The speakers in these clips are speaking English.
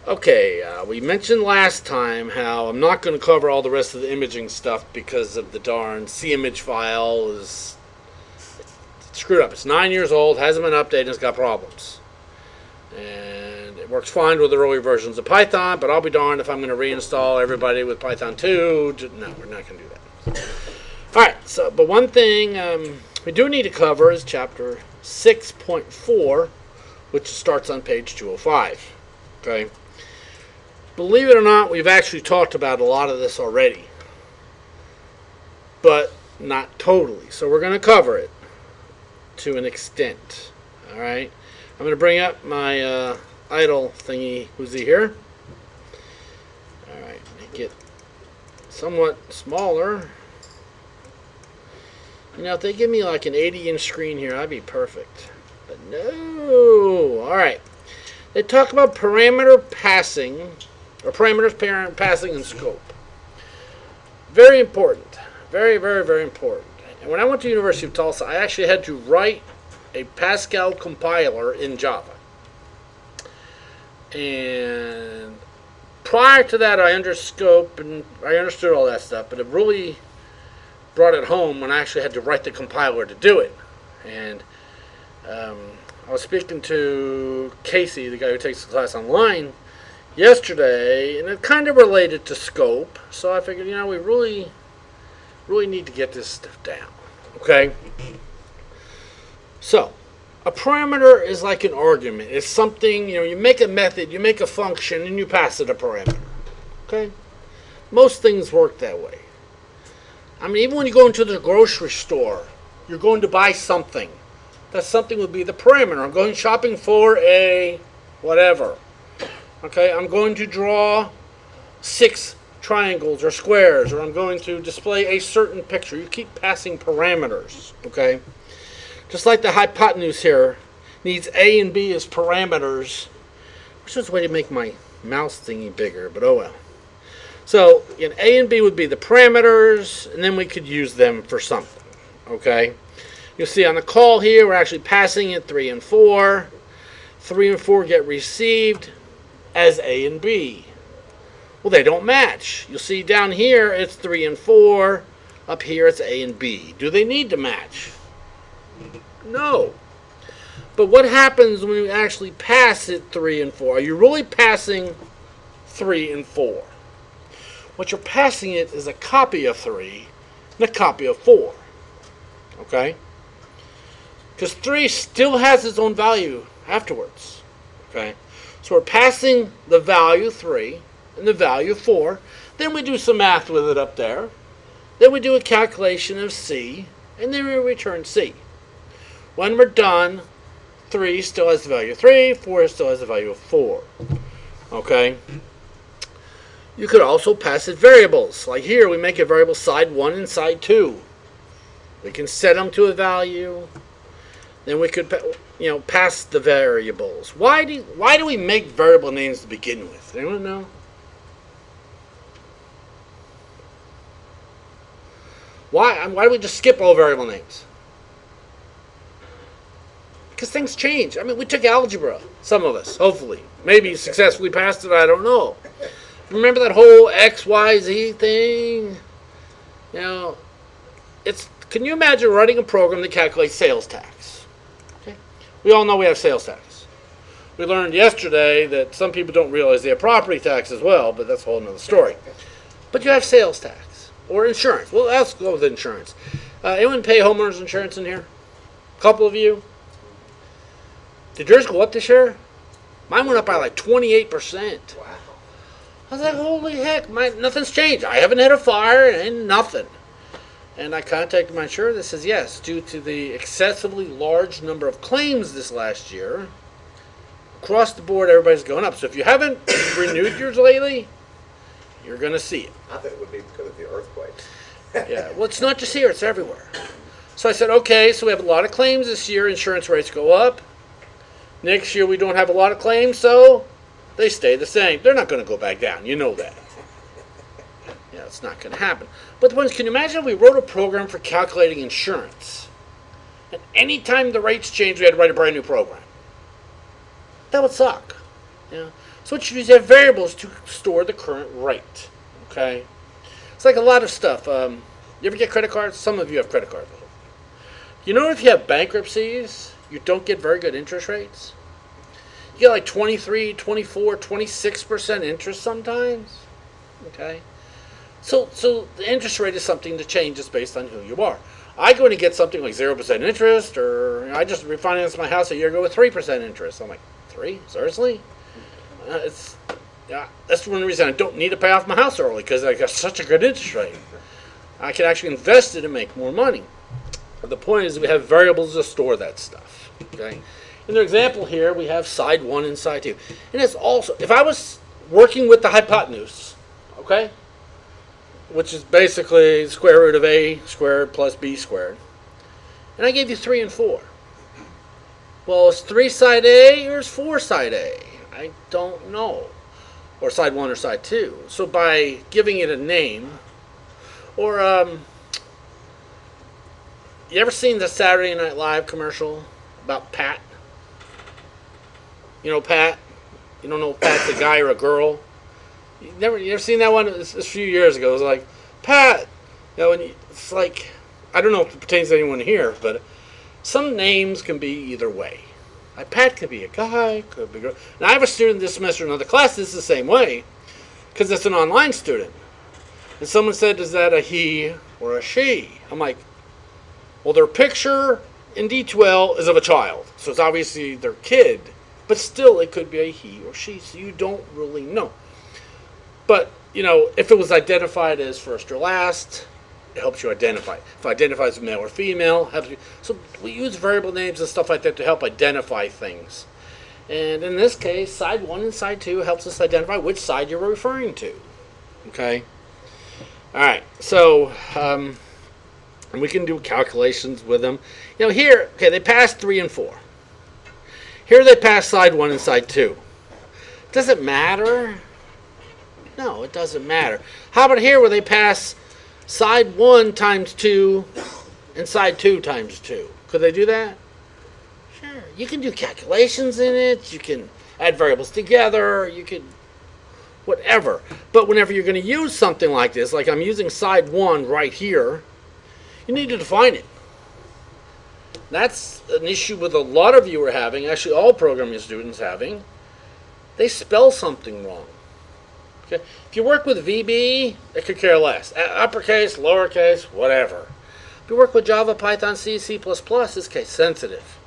Okay, we mentioned last time how I'm not going to cover all the rest of the imaging stuff because of the darn CImage file is screwed up. It's 9 years old, hasn't been updated, it's got problems. And it works fine with the earlier versions of Python, but I'll be darned if I'm going to reinstall everybody with Python 2. No, we're not going to do that. Alright, but one thing we do need to cover is chapter 6.4, which starts on page 205. Okay? Believe it or not, we've actually talked about a lot of this already, but not totally. So we're going to cover it to an extent. All right. I'm going to bring up my idle thingy. Who's he here? All right. Make it somewhat smaller. You know, if they give me like an 80-inch screen here, I'd be perfect. But no. All right. They talk about parameter passing. Or parameters, parent, passing, and scope. Very important. Very, very, very important. And when I went to the University of Tulsa, I actually had to write a Pascal compiler in Java. And prior to that, I understood scope and I understood all that stuff, but it really brought it home when I actually had to write the compiler to do it. And I was speaking to Casey, the guy who takes the class online, yesterday, and it kind of related to scope, so I figured, you know, we really need to get this stuff down. Okay? So, a parameter is like an argument. It's something, you know, you make a method, you make a function, and you pass it a parameter. Okay? Most things work that way. I mean, even when you go into the grocery store, you're going to buy something. That something would be the parameter. I'm going shopping for a whatever. Okay, I'm going to draw 6 triangles or squares, or I'm going to display a certain picture. You keep passing parameters, okay? Just like the hypotenuse here needs A and B as parameters. Which is a way to make my mouse thingy bigger, but oh well. So, A and B would be the parameters, and then we could use them for something, okay? You'll see on the call here, we're actually passing it 3 and 4. 3 and 4 get received as A and B. Well, they don't match. You'll see down here it's 3 and 4. Up here it's A and B. Do they need to match? No. But what happens when you actually pass it 3 and 4? Are you really passing 3 and 4? What you're passing it is a copy of 3 and a copy of 4. Okay? Because 3 still has its own value afterwards. Okay? So we're passing the value 3 and the value 4. Then we do some math with it up there. Then we do a calculation of C, and then we return C. When we're done, 3 still has the value 3, 4 still has the value of 4. Okay? You could also pass it variables. Like here, we make a variable side 1 and side 2. We can set them to a value. Then we could, pass the variables. Why do we make variable names to begin with? Anyone know? Why do we just skip all variable names? Because things change. I mean, we took algebra. Some of us, hopefully. Maybe successfully passed it, I don't know. Remember that whole X, Y, Z thing? Can you imagine writing a program that calculates sales tax? We all know we have sales tax. We learned yesterday that some people don't realize they have property tax as well, but that's a whole other story. But you have sales tax or insurance. Well, let's go with insurance. Anyone pay homeowners insurance in here? A couple of you? Did yours go up this year? Mine went up by like 28%. Wow. I was like, holy heck, nothing's changed. I haven't had a fire and nothing. And I contacted my insurer that says, yes, due to the excessively large number of claims this last year, across the board, everybody's going up. So if you haven't renewed yours lately, you're going to see it. I think it would be because of the earthquakes. Yeah, well, it's not just here, it's everywhere. So I said, okay, so we have a lot of claims this year. Insurance rates go up. Next year, we don't have a lot of claims, so they stay the same. They're not going to go back down. You know that. Yeah, it's not going to happen. But the point is, can you imagine if we wrote a program for calculating insurance, and any time the rates change, we had to write a brand new program? That would suck. Yeah. So what you do is you have variables to store the current rate. Okay. It's like a lot of stuff. You ever get credit cards? Some of you have credit cards. You know, if you have bankruptcies, you don't get very good interest rates. You get like 23, 24, 26% interest sometimes. Okay. So the interest rate is something that changes based on who you are. I go in and get something like 0% interest, or I just refinanced my house a year ago with 3% interest. I'm like, 3? Seriously? That's one reason I don't need to pay off my house early, because I got such a good interest rate. I can actually invest it and make more money. But the point is we have variables to store that stuff. Okay. In the example here, we have side 1 and side 2. And it's also, if I was working with the hypotenuse, okay, which is basically square root of a squared plus b squared, and I gave you 3 and 4. Well, is 3 side A or is 4 side A? I don't know. Or side 1 or side 2. So by giving it a name, or you ever seen the Saturday Night Live commercial about Pat? You know Pat? You don't know if Pat's a guy or a girl? You ever seen that one? It's a few years ago. It was like, Pat! You know, and it's like, I don't know if it pertains to anyone here, but some names can be either way. Like Pat could be a guy, could be a girl. Now I have a student this semester in another class that's the same way, because it's an online student. And someone said, is that a he or a she? I'm like, well, their picture in D12 is of a child, so it's obviously their kid, but still it could be a he or she, so you don't really know. But, you know, if it was identified as first or last, it helps you identify. If it identifies male or female, helps you. So we use variable names and stuff like that to help identify things. And in this case, side 1 and side 2 helps us identify which side you're referring to. Okay? All right, so and we can do calculations with them. You know, here, okay, they passed 3 and 4. Here they pass side 1 and side 2. Does it matter? No, it doesn't matter. How about here where they pass side 1 times 2 and side 2 times 2? Could they do that? Sure. You can do calculations in it. You can add variables together. You could whatever. But whenever you're going to use something like this, like I'm using side 1 right here, you need to define it. That's an issue with a lot of you are having, actually all programming students having. They spell something wrong. Okay? If you work with VB, it could care less. Uppercase, lowercase, whatever. If you work with Java, Python, C, C++, it's case sensitive.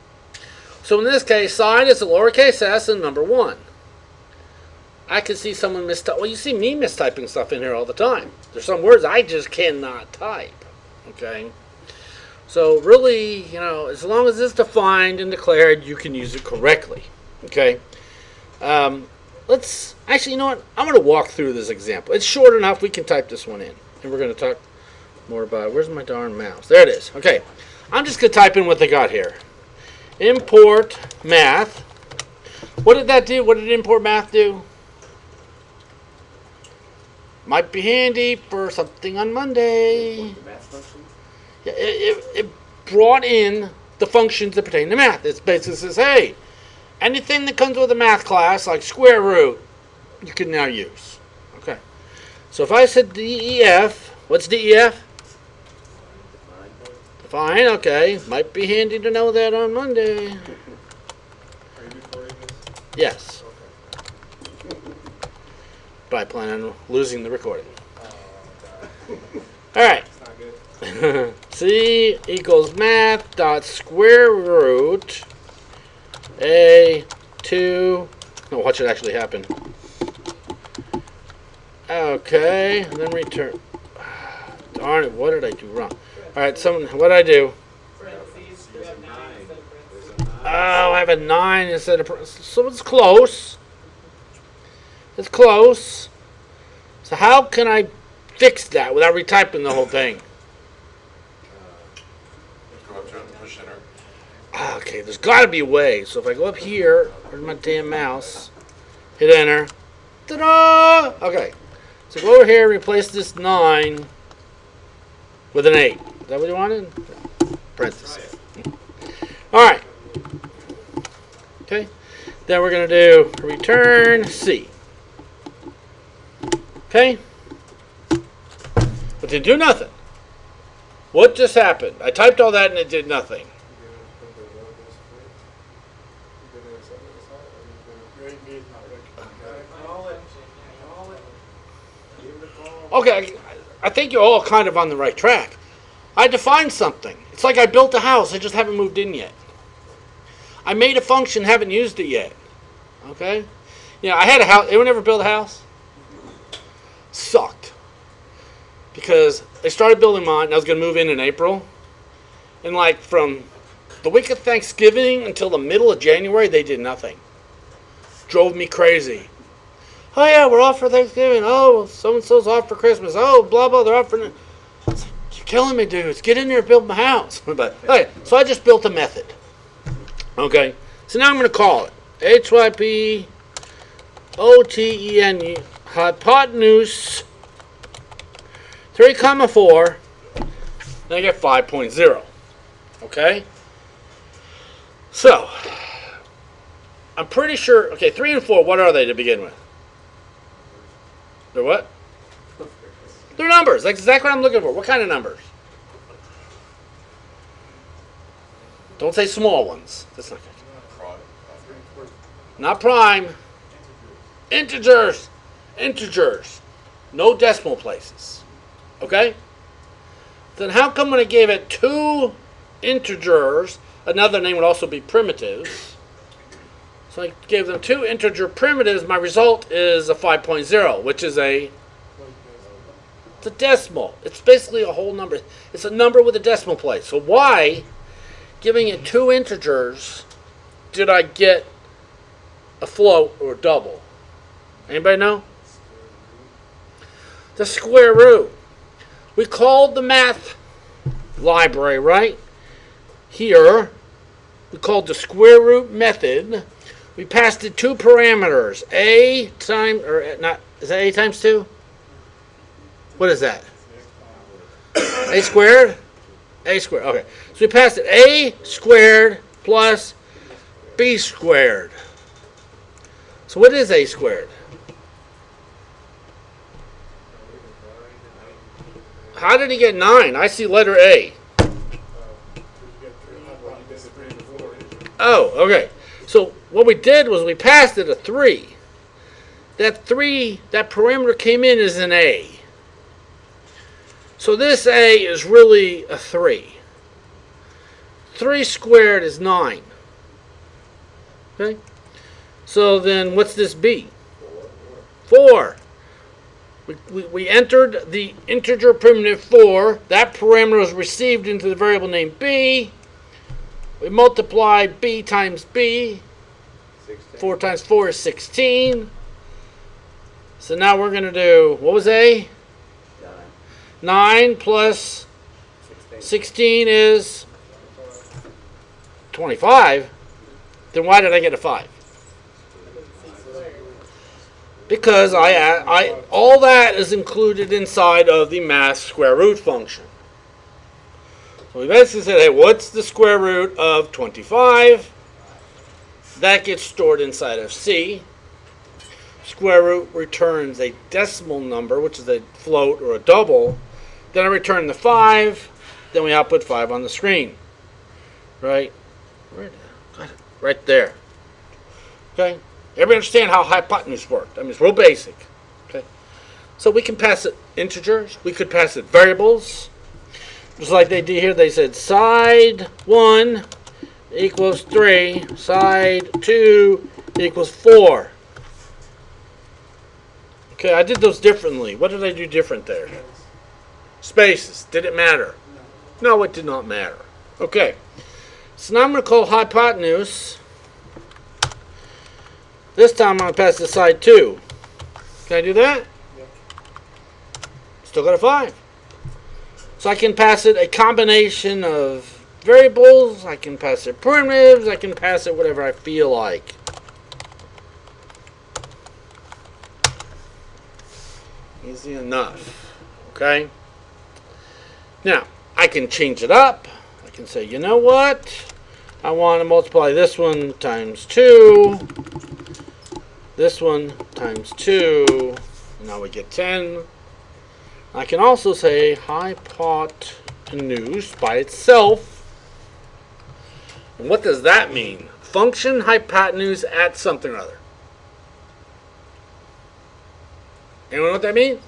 So in this case, side is a lowercase s and number 1. I could see someone mistype. Well, you see me mistyping stuff in here all the time. There's some words I just cannot type. Okay? So really, you know, as long as it's defined and declared, you can use it correctly. Okay? Let's, actually, you know what? I'm going to walk through this example. It's short enough, we can type this one in. And we're going to talk more about it. Where's my darn mouse? There it is. Okay. I'm just going to type in what they got here. Import math. What did that do? What did import math do? Might be handy for something on Monday. Yeah, it brought in the functions that pertain to math. It basically says, hey, anything that comes with a math class, like square root, you can now use. Okay. So if I said DEF, what's DEF? Define, okay. Might be handy to know that on Monday. Are you recording this? Yes. But I plan on losing the recording. All right. C equals math dot square root A2. No, what should actually happen? Okay, and then return. Darn it, what did I do wrong? Alright, what did I do? Oh, I have a 9 instead of... So it's close. It's close. So how can I fix that without retyping the whole thing? Go up to it and push enter. Okay, there's got to be a way. So if I go up here, where's my damn mouse? Hit enter. Ta-da! Okay. So go over here and replace this 9 with an 8. Is that what you wanted? Parentheses. Alright. Okay. Then we're going to do return C. Okay? But didn't do nothing. What just happened? I typed all that and it did nothing. Okay, I think you're all kind of on the right track. I defined something. It's like I built a house. I just haven't moved in yet. I made a function, haven't used it yet. Okay? Yeah, I had a house. Anyone ever build a house? Sucked. Because they started building mine, and I was going to move in April. And like from the week of Thanksgiving until the middle of January, they did nothing. Drove me crazy. Oh yeah, we're off for Thanksgiving. Oh, so-and-so's off for Christmas. Oh, blah, blah, they're off for... It's like, you're killing me, dudes. Get in there and build my house. But, okay, so I just built a method. Okay, so now I'm going to call it HYPOTEN hypotenuse 3, 4. Then I get 5.0. Okay? So, I'm pretty sure... Okay, 3 and 4, what are they to begin with? They're what? They're numbers. That's exactly what I'm looking for. What kind of numbers? Don't say small ones. That's not good. Not prime. Integers. Integers. No decimal places. Okay? Then how come when I gave it 2 integers, another name would also be primitives. So I gave them 2 integer primitives. My result is a 5.0, which is it's a decimal. It's basically a whole number. It's a number with a decimal place. So why, giving it 2 integers, did I get a float or a double? Anybody know? The square root. We called the math library, right? Here, we called the square root method. We passed it 2 parameters. A times, or not, is that A times 2? What is that? A squared? A squared, okay. So we passed it A squared plus B squared. So what is A squared? How did he get 9? I see letter A. Oh, okay. So what we did was we passed it a 3. That parameter came in as an A. So this A is really a 3. 3 squared is 9. Okay? So then what's this B? 4. We entered the integer primitive 4. That parameter was received into the variable named B. We multiply B times B. 16. 4 times 4 is 16. So now we're going to do, what was A? 9 plus 16 is 25. Then why did I get a 5? Because all that is included inside of the math square root function. So we basically said, hey, what's the square root of 25? That gets stored inside of C. Square root returns a decimal number, which is a float or a double. Then I return the 5. Then we output 5 on the screen. Right? Right there. Okay? Everybody understand how hypotenuse worked? I mean, it's real basic. Okay? So we can pass it integers. We could pass it variables. Just like they did here, they said side 1 equals 3. Side 2 equals 4. Okay, I did those differently. What did I do different there? Spaces. Did it matter? No, it did not matter. Okay. So now I'm going to call hypotenuse. This time I'm going to pass to side 2. Can I do that? Yep. Still got a 5. So I can pass it a combination of variables. I can pass it primitives. I can pass it whatever I feel like. Easy enough. Okay? Now, I can change it up. I can say, you know what? I want to multiply this one times 2. This one times 2. Now we get 10. I can also say hypotenuse by itself. And what does that mean? Function hypotenuse at something or other. Anyone know what that means?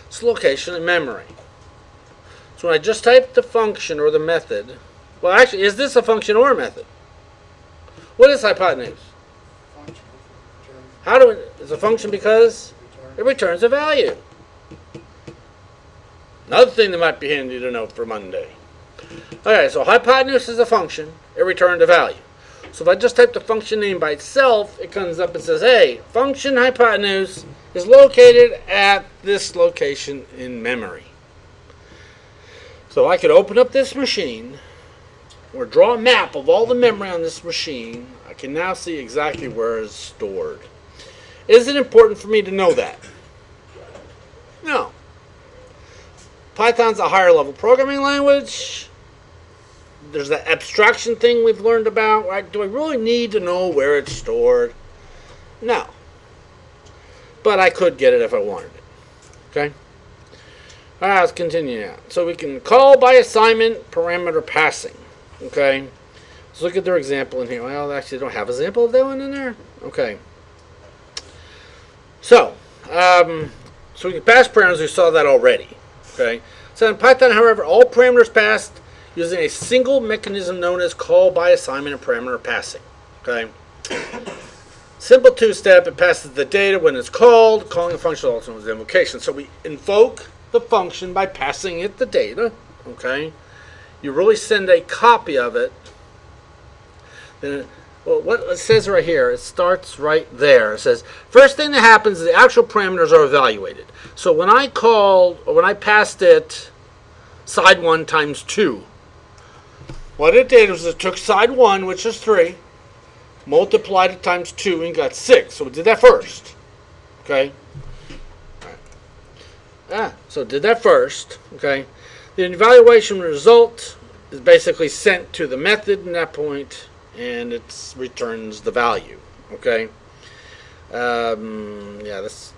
It's location in memory. So when I just type the function or the method, well, actually, is this a function or a method? What is hypotenuse? How do it? It's a function because it returns a value. Another thing that might be handy to know for Monday. Okay, so hypotenuse is a function. It returned a value. So if I just type the function name by itself, it comes up and says, hey, function hypotenuse is located at this location in memory. So I could open up this machine or draw a map of all the memory on this machine. I can now see exactly where it's stored. Is it important for me to know that? No. Python's a higher level programming language. There's that abstraction thing we've learned about, right? Do I really need to know where it's stored? No. But I could get it if I wanted it. Okay? All right, let's continue now. So we can call by assignment parameter passing. Okay? Let's look at their example in here. Well, actually, they don't have an example of that one in there. Okay. So we can pass parameters. We saw that already. Okay. So in Python, however, all parameters passed using a single mechanism known as call by assignment and parameter passing. Okay. Simple two-step. It passes the data when it's called. Calling a function also known as invocation. So we invoke the function by passing it the data. Okay. You really send a copy of it. Then, well, what it says right here, it starts right there. It says, first thing that happens is the actual parameters are evaluated. So when I called, or when I passed it side 1 times 2, what it did was it took side 1, which is 3, multiplied it times 2, and got 6. So it did that first. Okay? So it did that first. Okay? The evaluation result is basically sent to the method at that point, and it returns the value. Okay? Yeah, that's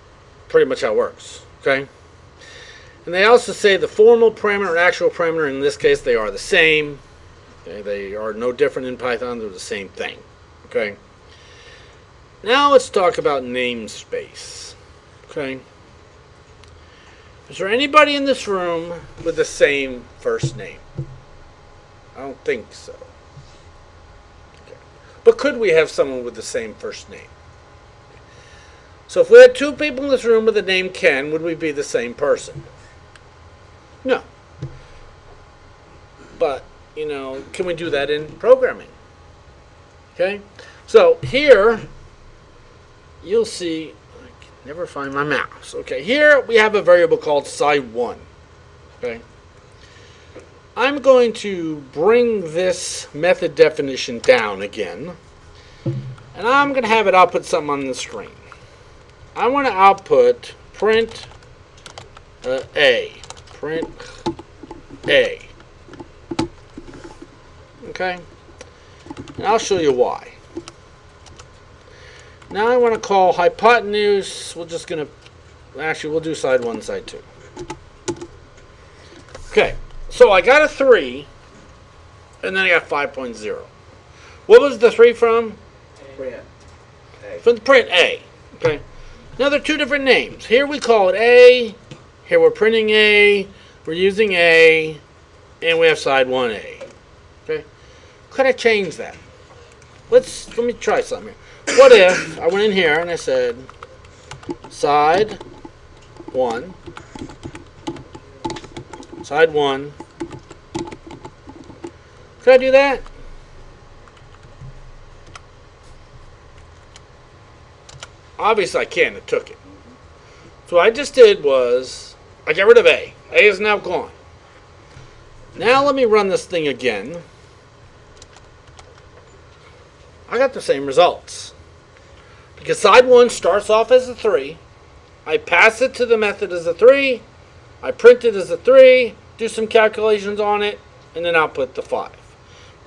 pretty much how it works. Okay? And they also say the formal parameter and actual parameter, in this case, they are the same. Okay? They are no different in Python. They're the same thing. Okay? Now let's talk about namespace. Okay? Is there anybody in this room with the same first name? I don't think so. Okay. But could we have someone with the same first name? So if we had 2 people in this room with the name Ken, would we be the same person? No. But, can we do that in programming? Okay? So here, you'll see, I can never find my mouse. Okay, here we have a variable called side1. Okay? I'm going to bring this method definition down again, and I'm going to have it output something on the screen. I want to output print A. Print A. Okay? And I'll show you why. Now I want to call hypotenuse. We're just going to, actually, we'll do side 1, side 2. Okay. So I got a 3, and then I got 5.0. What was the 3 from? Print A. From the print A. Okay. Now they're 2 different names. Here we call it A. Here we're printing A. We're using A. And we have side 1A. Okay. Could I change that? Let me try something here. What if I went in here and I said side 1. Side 1. Could I do that? Obviously I can. It took it. So what I just did was I got rid of A. A is now gone. Now let me run this thing again. I got the same results. Because side 1 starts off as a 3. I pass it to the method as a 3. I print it as a 3, do some calculations on it, and then output the 5.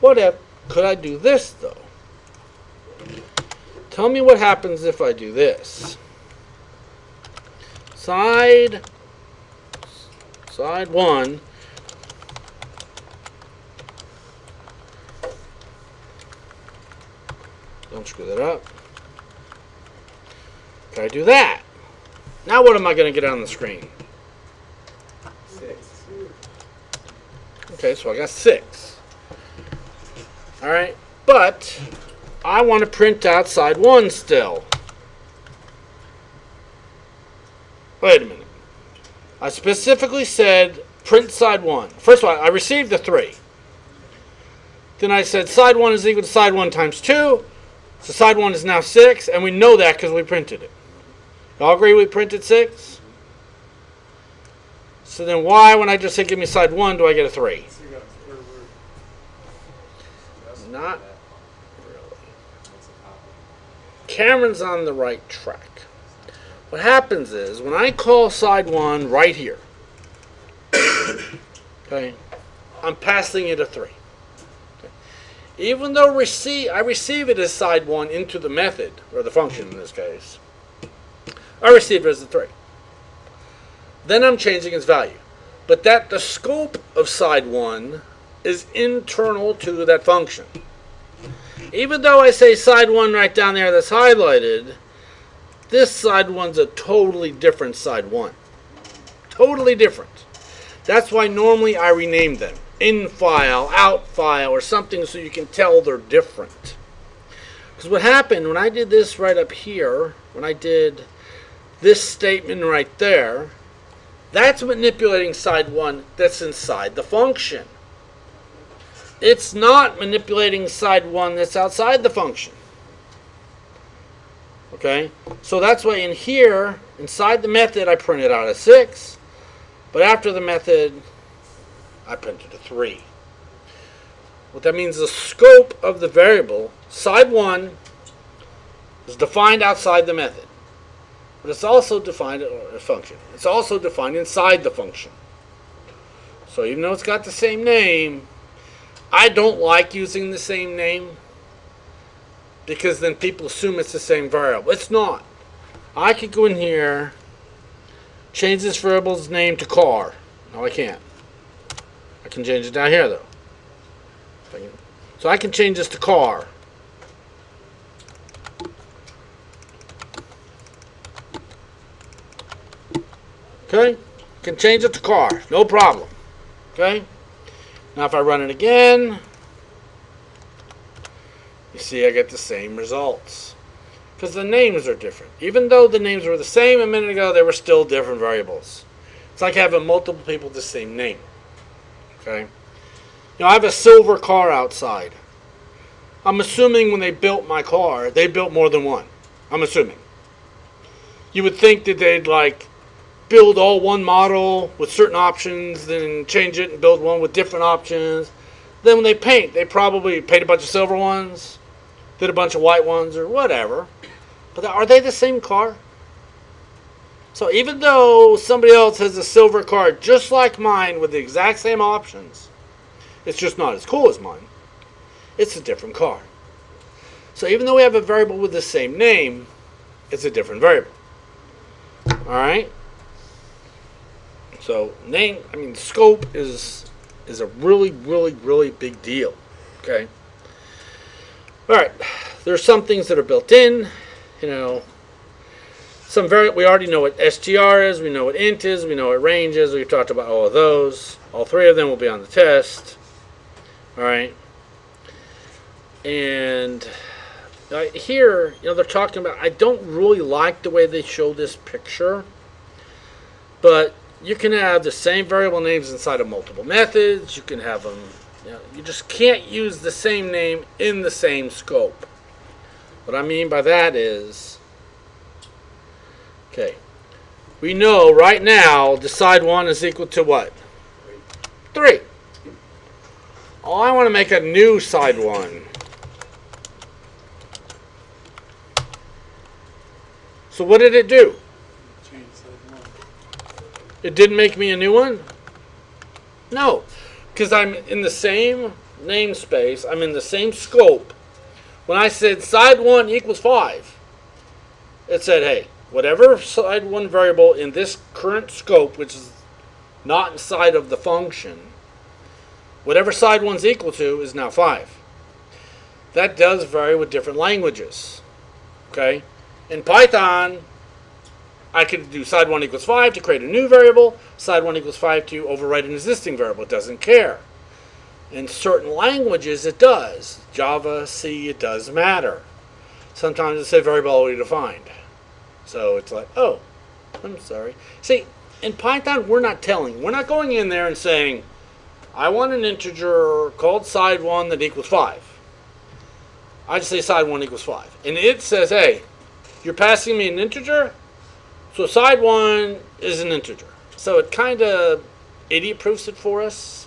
What if, could I do this though? Tell me what happens if I do this. Side 1. Don't screw that up. Can I do that? Now what am I going to get on the screen? 6. Okay, so I got 6. Alright, but I want to print out side 1 still. Wait a minute. I specifically said print side 1. First of all, I received the 3. Then I said side 1 is equal to side 1 times 2. So side 1 is now 6, and we know that because we printed it. Y'all agree we printed 6? So then why, when I just say give me side 1, do I get a 3? Not really. Cameron's on the right track. What happens is, when I call side 1 right here, okay, I'm passing it a 3. Okay. Even though I receive it as side 1 into the method, or the function in this case, I receive it as a 3. Then I'm changing its value. But the scope of side 1 is internal to that function. Even though I say side 1 right down there that's highlighted, this side 1's a totally different side 1. Totally different. That's why normally I rename them. In file, out file, or something so you can tell they're different. Because what happened when I did this right up here, when I did this statement right there, that's manipulating side 1 that's inside the function. It's not manipulating side 1 that's outside the function. Okay? So that's why in here, inside the method, I printed out a 6. But after the method, I printed a 3. What that means, the scope of the variable, side 1, is defined outside the method. But it's also defined, or a function. It's also defined inside the function. So even though it's got the same name, I don't like using the same name because then people assume it's the same variable. It's not. I could go in here, change this variable's name to car. No, I can't. I can change it down here though. So I can change this to car. Okay? Can change it to car. No problem. Okay? Now if I run it again, you see I get the same results. Because the names are different. Even though the names were the same a minute ago, they were still different variables. It's like having multiple people with the same name. Okay? You know, I have a silver car outside. I'm assuming when they built my car, they built more than one. I'm assuming. You would think that they'd like build all one model with certain options, then change it and build one with different options. Then when they paint, they probably paint a bunch of silver ones, did a bunch of white ones, or whatever. But are they the same car? So even though somebody else has a silver car just like mine with the exact same options, it's just not as cool as mine. It's a different car. So even though we have a variable with the same name, it's a different variable. Alright? So scope is a really, really, really big deal. Okay? Alright. There's some things that are built in. You know, we already know what str is, we know what int is, we know what range is. We've talked about all of those. All 3 of them will be on the test. Alright. And here, you know, they're talking about, I don't really like the way they show this picture, but you can have the same variable names inside of multiple methods. You can have them, you know, you just can't use the same name in the same scope. What I mean by that is, okay, we know right now the side 1 is equal to what? 3. Oh, I want to make a new side 1. So what did it do? It didn't make me a new one? No, because I'm in the same namespace, I'm in the same scope. When I said side 1 equals 5, it said, hey, whatever side 1 variable in this current scope, which is not inside of the function, whatever side 1's equal to is now 5. That does vary with different languages. Okay? In Python, I could do side 1 equals 5 to create a new variable, side 1 equals 5 to overwrite an existing variable. It doesn't care. In certain languages, it does. Java, C, it does matter. Sometimes it's a variable already defined. So it's like, oh, I'm sorry. See, in Python, we're not going in there and saying, I want an integer called side 1 that equals 5. I just say side 1 equals 5. And it says, hey, you're passing me an integer, so side 1 is an integer. So it kind of idiot-proofs it for us.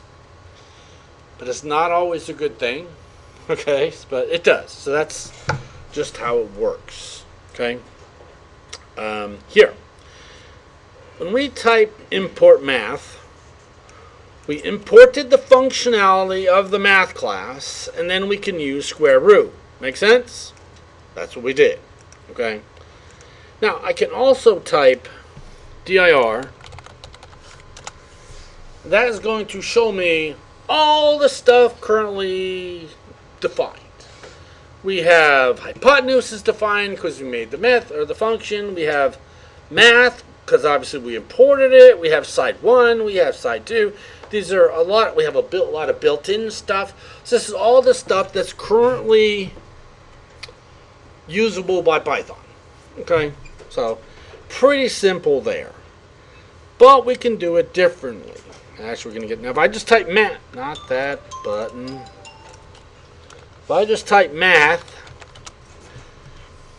But it's not always a good thing. Okay, but it does. So that's just how it works. Okay. Here. When we type import math, we imported the functionality of the math class, and then we can use square root. Make sense? That's what we did. Okay. Now, I can also type dir. That is going to show me all the stuff currently defined. We have hypotenuse is defined because we made the method or the function. We have math because obviously we imported it. We have side 1. We have side 2. These are a lot. We have a lot of built-in stuff. So this is all the stuff that's currently usable by Python. Okay, so pretty simple there. But we can do it differently. Actually, we're going to get now. If I just type math, not that button. If I just type math,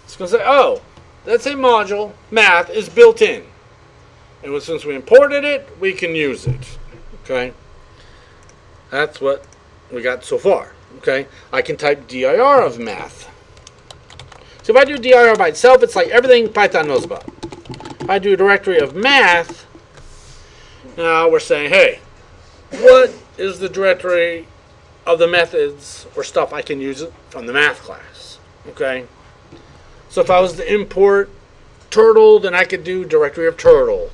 it's going to say, oh, that's a module. Math is built in. And since we imported it, we can use it. Okay? That's what we got so far. Okay? I can type dir of math. So if I do dir by itself, it's like everything Python knows about. If I do a directory of math, now we're saying, hey, what is the directory of the methods or stuff I can use it from the math class? Okay? So if I was to import turtle, then I could do directory of turtle.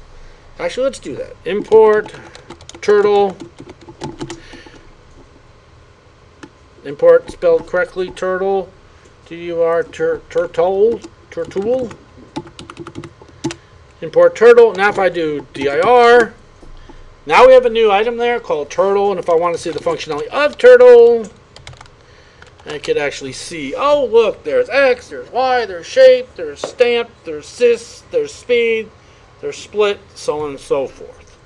Actually, let's do that. Import turtle. Import spelled correctly, turtle. Turtle. Import turtle. Now if I do dir, now we have a new item there called turtle. And if I want to see the functionality of turtle, I could actually see, oh, look, there's X, there's Y, there's shape, there's stamp, there's sys, there's speed, there's split, so on and so forth.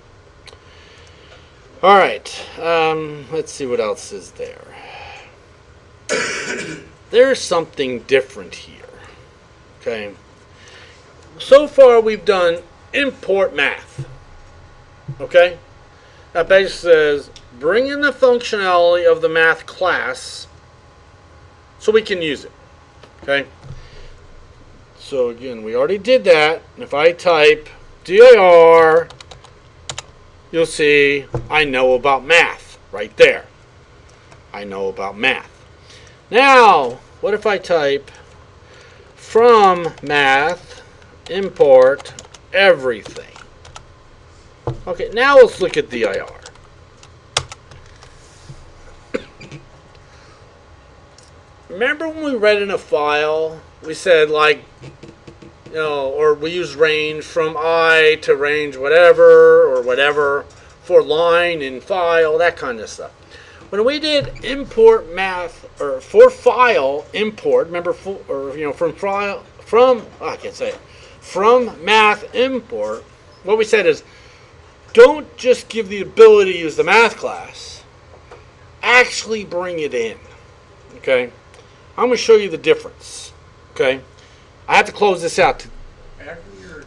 All right, let's see what else is there. There's something different here. Okay. So far, we've done import math. Okay. That basically says bring in the functionality of the math class so we can use it. Okay. So again, we already did that. If I type dir, you'll see I know about math right there. I know about math. Now, what if I type from math import everything? Okay, now let's look at dir. Remember when we read in a file, we said like, you know, or we use range from I to range whatever or whatever for line in file, that kind of stuff. When we did import math or for file import, remember, from math import, what we said is don't just give the ability to use the math class, actually bring it in. Okay, I'm going to show you the difference. Okay, I have to close this out. After your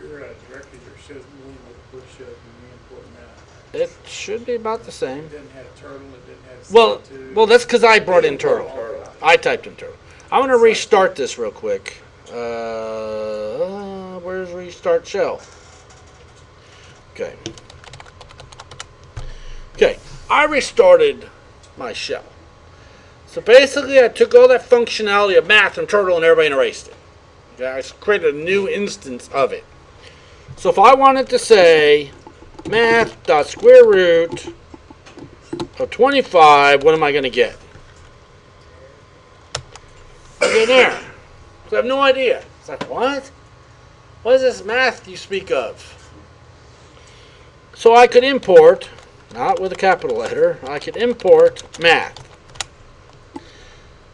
directory there shows me what shows when you import math. It should be about the same. It didn't have turtle, it didn't have Well, that's because I brought in turtle. I typed in turtle. I'm going to restart this real quick. Where's restart shell? Okay. Okay, I restarted my shell. So basically, I took all that functionality of math from Turtle and everybody and erased it. Okay, I created a new instance of it. So if I wanted to say math.square root of 25, what am I going to get? Okay, there. So I have no idea. It's like, what? What is this math you speak of? So I could import, not with a capital letter, I could import math.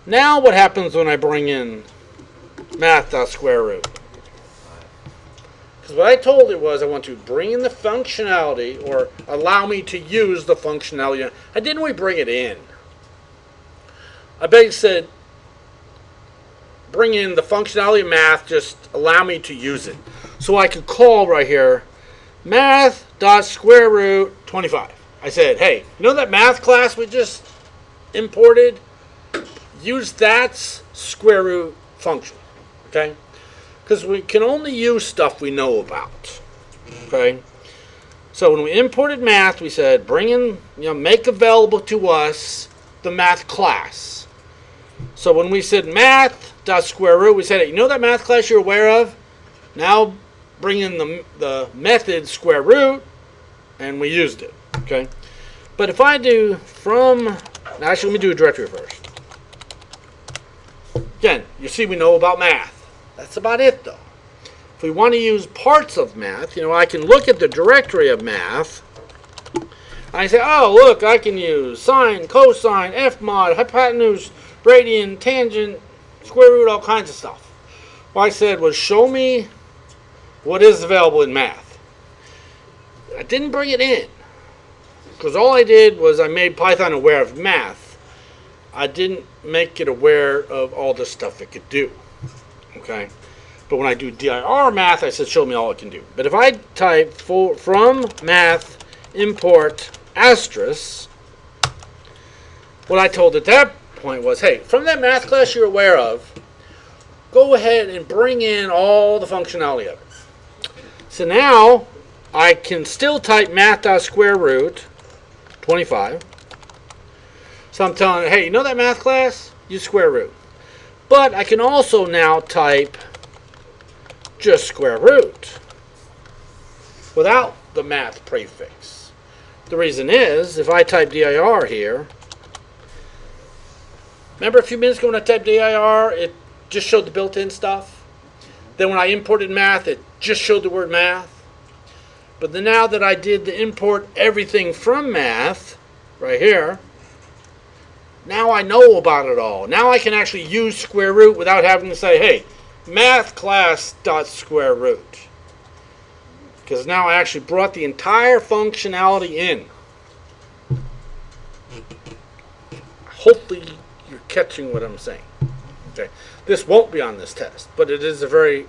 Now what happens when I bring in math.square root? Because what I told it was I want to bring in the functionality, or allow me to use the functionality. I didn't really bring it in. I basically said, bring in the functionality of math, just allow me to use it. So I could call right here, math.square root 25. I said, hey, you know that math class we just imported? Use that square root function, okay? Because we can only use stuff we know about, okay? So when we imported math, we said, bring in, make available to us the math class. So when we said math.square root, we said, you know that math class you're aware of? Now bring in the method square root, and we used it, okay? But if I do from, actually let me do a directory first. Again, you see we know about math. That's about it though. If we want to use parts of math, I can look at the directory of math. I say, oh look, I can use sine, cosine, f mod, hypotenuse, radian, tangent, square root, all kinds of stuff. What I said was show me what is available in math. I didn't bring it in, because all I did was I made Python aware of math. I didn't make it aware of all the stuff it could do. Okay? But when I do dir math, I said show me all it can do. But if I type from math import asterisk, what I told at that point was, hey, from that math class you're aware of, go ahead and bring in all the functionality of it. So now I can still type math.square root 25. So I'm telling it, hey, you know that math class? Use square root. But I can also now type just square root without the math prefix. The reason is, if I type dir here, remember a few minutes ago when I typed dir, it just showed the built-in stuff? Then when I imported math, it just showed the word math. But then now that I did the import everything from math, right here, now I know about it all. Now I can actually use square root without having to say, hey, math class dot square root. Because now I actually brought the entire functionality in. Hopefully you're catching what I'm saying. Okay. This won't be on this test, but it is a very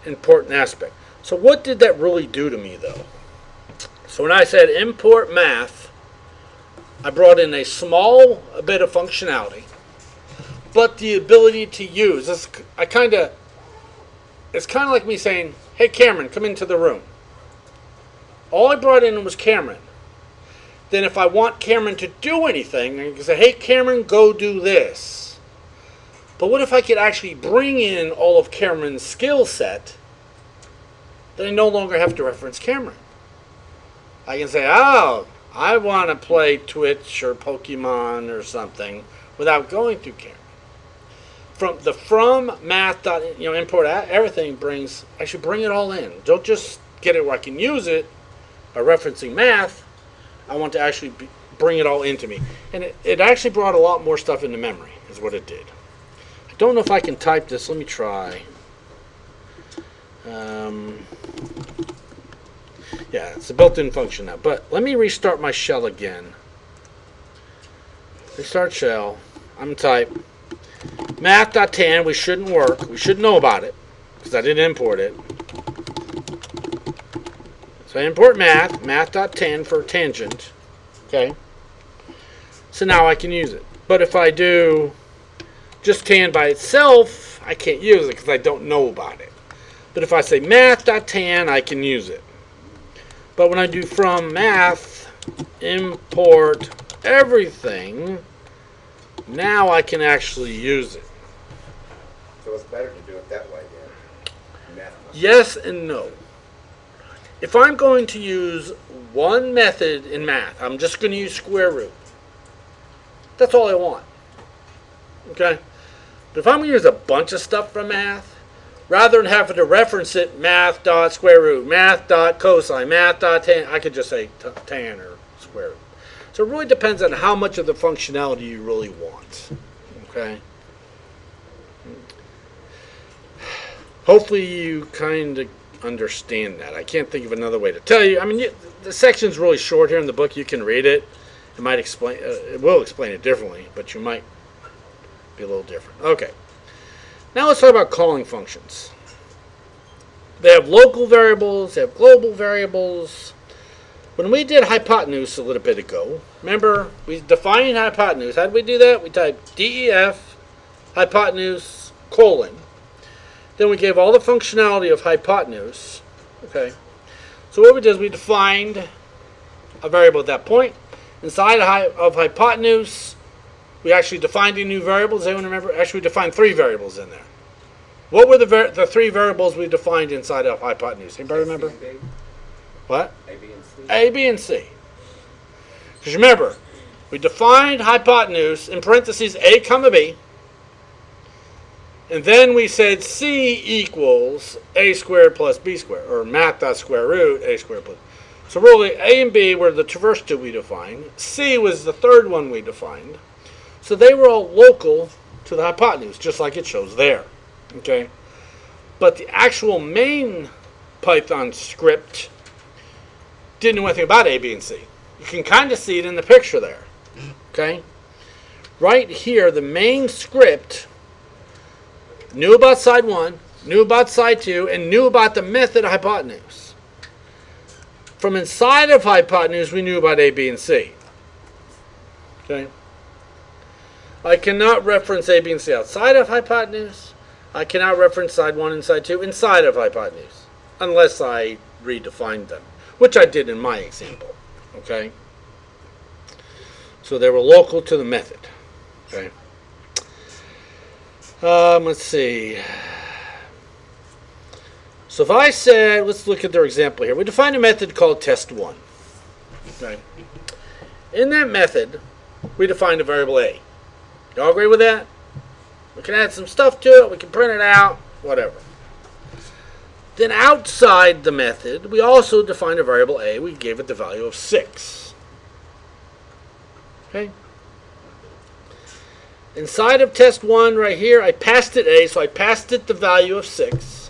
important aspect. So what did that really do to me though? So when I said import math, I brought in a small bit of functionality, but the ability to use. It's kind of like me saying, hey Cameron, come into the room. All I brought in was Cameron. Then if I want Cameron to do anything, I can say, hey Cameron, go do this. But what if I could actually bring in all of Cameron's skill set? Then I no longer have to reference Cameron. I can say, oh, I want to play Twitch or Pokemon or something without going through Cameron. From math import everything brings, I should bring it all in. Don't just get it where I can use it by referencing math. I want to actually bring it all into me. And it actually brought a lot more stuff into memory is what it did. I don't know if I can type this. Let me try. Yeah, it's a built-in function now. But let me restart my shell again. Restart shell. I'm going to type math.tan. We shouldn't work. We should know about it because I didn't import it. So I import math.tan for tangent. Okay. So now I can use it. But if I do just tan by itself, I can't use it because I don't know about it. But if I say math.tan, I can use it. But when I do from math import everything, Now I can actually use it. So it's better to do it that way then. Math. Yes and no. If I'm going to use one method in math, I'm just going to use square root. That's all I want. Okay? But if I'm going to use a bunch of stuff from math, rather than having to reference it, math dot square root, math dot cosine, math dot tan, I could just say tan or square root. So it really depends on how much of the functionality you really want. Okay? Hopefully you kind of understand that. I can't think of another way to tell you. I mean, the section's really short here in the book. You can read it. It might explain. It will explain it differently, but you might be a little different. Okay. Now let's talk about calling functions. They have local variables. They have global variables. When we did hypotenuse a little bit ago, remember we defined hypotenuse. How did we do that? We typed DEF hypotenuse colon. Then we gave all the functionality of hypotenuse. Okay. So what we did is we defined a variable at that point. Inside of hypotenuse, we actually defined a new variable. Does anyone remember? Actually, we defined 3 variables in there. What were the 3 variables we defined inside of hypotenuse? Anybody remember? What? A, B, and C. A, B, and C. Because remember, we defined hypotenuse in parentheses A comma B. And then we said C equals A squared plus B squared, or math dot square root A squared plus. So really, A and B were the first 2 we defined. C was the 3rd one we defined. So they were all local to the hypotenuse, just like it shows there. Okay? But the actual main Python script didn't know anything about A, B, and C. You can kind of see it in the picture there. Okay? Right here, the main script knew about side 1, knew about side 2, and knew about the method of hypotenuse. From inside of hypotenuse, we knew about A, B, and C. Okay? I cannot reference A, B, and C outside of hypotenuse. I cannot reference side 1 and side 2 inside of hypotenuse, unless I redefined them, which I did in my example. Okay? So they were local to the method. Okay? Let's see. So if I said, let's look at their example here. We defined a method called test1. Okay. In that method, we defined a variable A. Y'all agree with that? We can add some stuff to it. We can print it out. Whatever. Then outside the method, we also defined a variable A. We gave it the value of 6. Okay. Inside of test 1 right here, I passed it A, so I passed it the value of 6.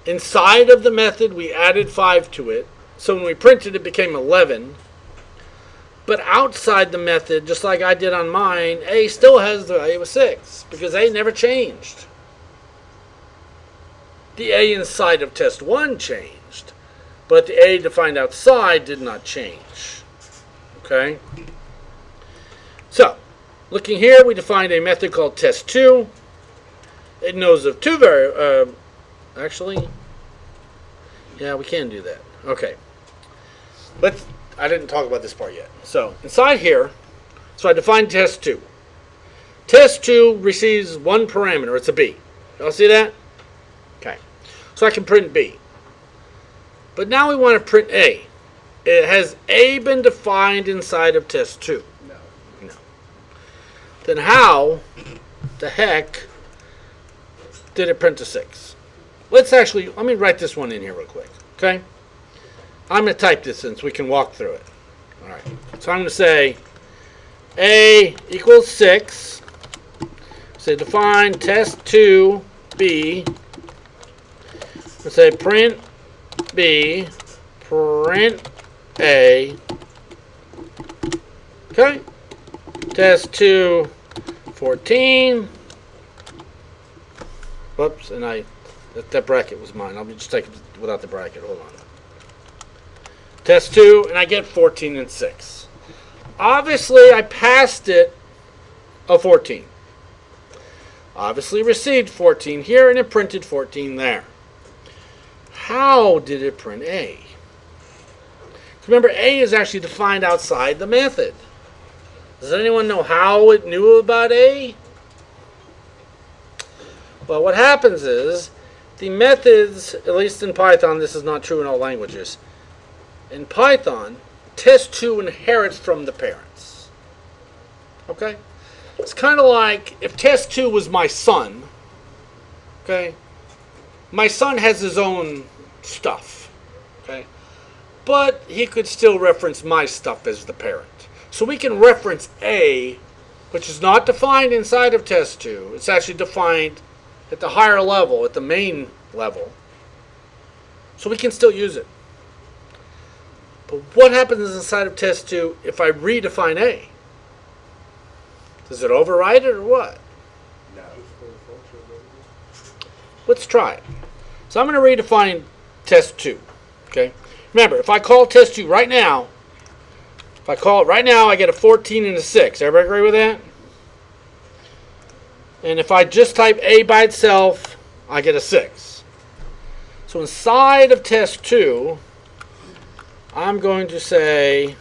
Inside of the method, we added 5 to it. So when we printed, it became 11. But outside the method, just like I did on mine, A still has the value of 6, because A never changed. The A inside of test 1 changed, but the A defined outside did not change. Okay? So, looking here, we defined a method called test2. It knows of 2 variables. Actually, yeah, we can do that. Okay. I didn't talk about this part yet. So, inside here, so I defined test2. Test2 receives 1 parameter. It's a B. Y'all see that? Okay. So I can print B. But now we want to print A. Has A been defined inside of test2? No. Then how the heck did it print to 6? Let me write this one in here real quick. Okay? I'm going to type this in so we can walk through it. All right. So I'm going to say A equals 6. So define test2 B. Let's say print B, print A. Okay? Test2 14. Whoops, and that bracket was mine. I'll just take it without the bracket. Hold on. Test 2, and I get 14 and 6. Obviously, I passed it a 14. Obviously received 14 here, and it printed 14 there. How did it print A? Remember, A is actually defined outside the method. Does anyone know how it knew about A? Well, what happens is the methods, at least in Python, this is not true in all languages. In Python, test2 inherits from the parents. Okay? It's kind of like if test2 was my son, okay? My son has his own stuff, okay? But he could still reference my stuff as the parent. So we can reference A, which is not defined inside of test2. It's actually defined at the higher level, at the main level. So we can still use it. But what happens inside of test2 if I redefine A? Does it override it or what? No. Let's try it. So I'm going to redefine test2. Okay? Remember, if I call test2 right now, if I call it right now, I get a 14 and a 6. Everybody agree with that? And if I just type A by itself, I get a 6. So inside of test2, I'm going to say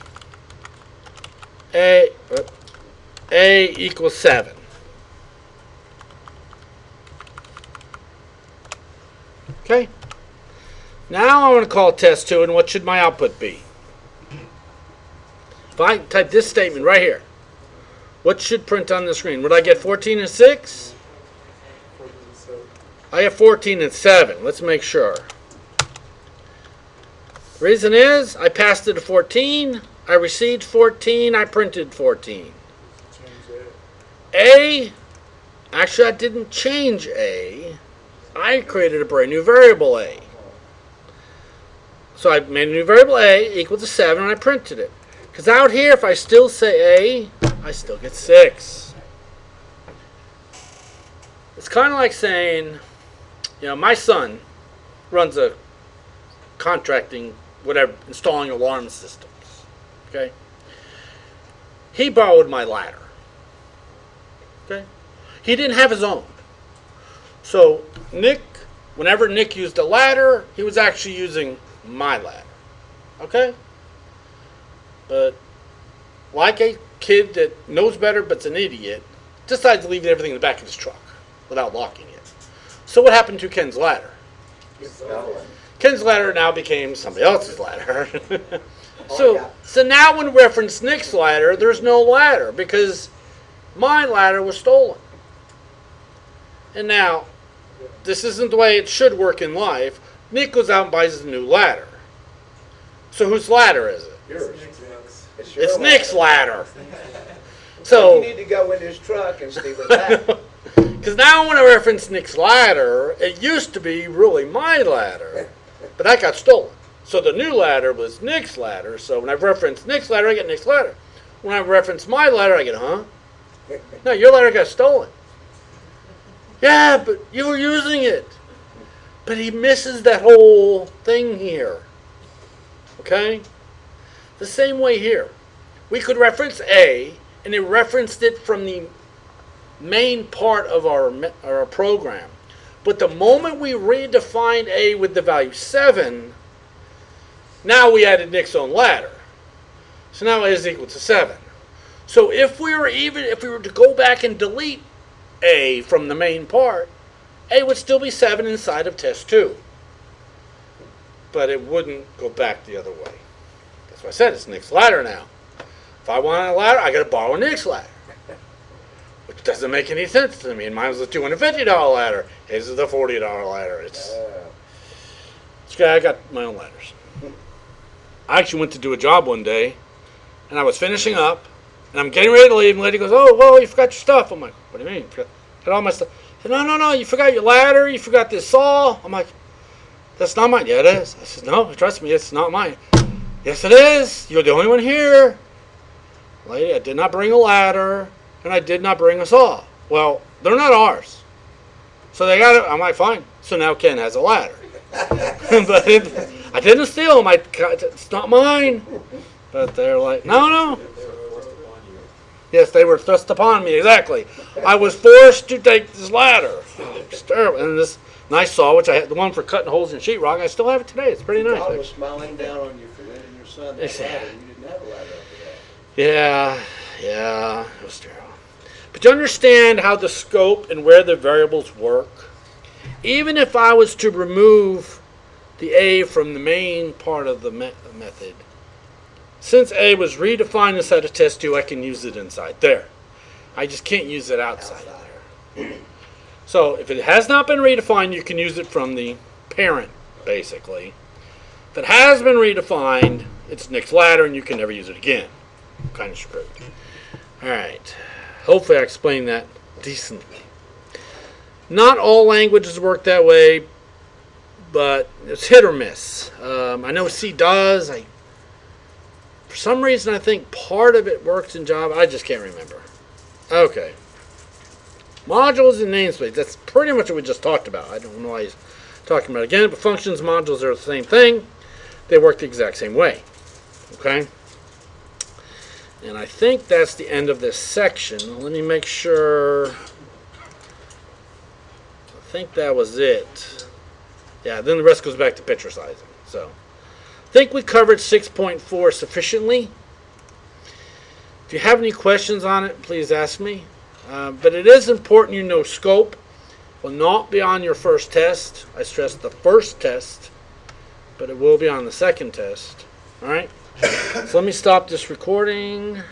A equals 7. Okay? Now I want to call test2, and what should my output be? If I type this statement right here, what should print on the screen? Would I get 14 and 6? I get 14 and 7. Let's make sure. The reason is I passed it a 14. I received 14. I printed 14. A, actually I didn't change A. I created a brand new variable A. So I made a new variable A equal to 7 and I printed it. Because out here, if I still say A, I still get 6. It's kind of like saying, you know, my son runs a contracting, whatever, installing alarm systems. Okay? He borrowed my ladder. Okay? He didn't have his own. So Nick, whenever Nick used a ladder, he was actually using my ladder. Okay? But like a kid that knows better but's an idiot, decides to leave everything in the back of his truck without locking it. So what happened to Ken's ladder? Ken's ladder now became somebody else's ladder. So now when we reference Nick's ladder, there's no ladder because my ladder was stolen. And now, this isn't the way it should work in life. Nick goes out and buys a new ladder. So whose ladder is it? Yours. It's Nick's ladder. So you need to go in his truck and steal it back. Because now when I reference Nick's ladder, it used to be really my ladder. But that got stolen. So the new ladder was Nick's ladder. So when I reference Nick's ladder, I get Nick's ladder. When I reference my ladder, I get, huh? No, your ladder got stolen. Yeah, but you were using it. But he misses that whole thing here. Okay? The same way here. We could reference A, and it referenced it from the main part of our program. But the moment we redefined A with the value 7, now we added Nick's own ladder. So now A is equal to 7. So if we were to go back and delete A from the main part, A would still be 7 inside of test 2. But it wouldn't go back the other way. That's what I said, it's Nick's ladder now. If I want a ladder, I got to borrow Nick's ladder. Which doesn't make any sense to me. And mine was a $250 ladder. His is the $40 ladder. I got my own ladders. I actually went to do a job one day, and I was finishing up, and I'm getting ready to leave, and the lady goes, "Oh, well, you forgot your stuff." I'm like, "What do you mean? Got all my stuff?" She said, No, you forgot your ladder, you forgot this saw. I'm like, "That's not mine." "Yeah, it is." I said, "No, trust me, it's not mine." "Yes, it is. You're the only one here." "Lady, I did not bring a ladder, and I did not bring a saw." "Well, they're not ours." So they got it. I'm like, "Fine." So now Ken has a ladder. But I didn't steal them. It's not mine. But they're like, no. Yes, they were thrust upon me, exactly. I was forced to take this ladder. It's terrible. And this nice saw, which I had, the one for cutting holes in sheetrock, I still have it today. It's pretty nice. God was smiling down on you for letting your son have a ladder. You didn't have a ladder after that. Yeah, Yeah, it was sterile. But you understand how the scope and where the variables work. Even if I was to remove the A from the main part of the method, since A was redefined inside of test 2, I can use it inside there. I just can't use it outside of there. So if it has not been redefined, you can use it from the parent, basically. If it has been redefined, it's next ladder and you can never use it again. Kind of screwed. Alright. Hopefully I explained that decently. Not all languages work that way, but it's hit or miss. I know C does. For some reason, I think part of it works in Java. I just can't remember. Okay. Modules and namespace. That's pretty much what we just talked about. I don't know why he's talking about it again, but functions, modules are the same thing. They work the exact same way. Okay? And I think that's the end of this section. Let me make sure. I think that was it. Yeah, then the rest goes back to picture sizing. So, I think we covered 6.4 sufficiently. If you have any questions on it, please ask me. But it is important you know scope will not be on your first test. I stress the first test, but it will be on the second test. All right? So let me stop this recording.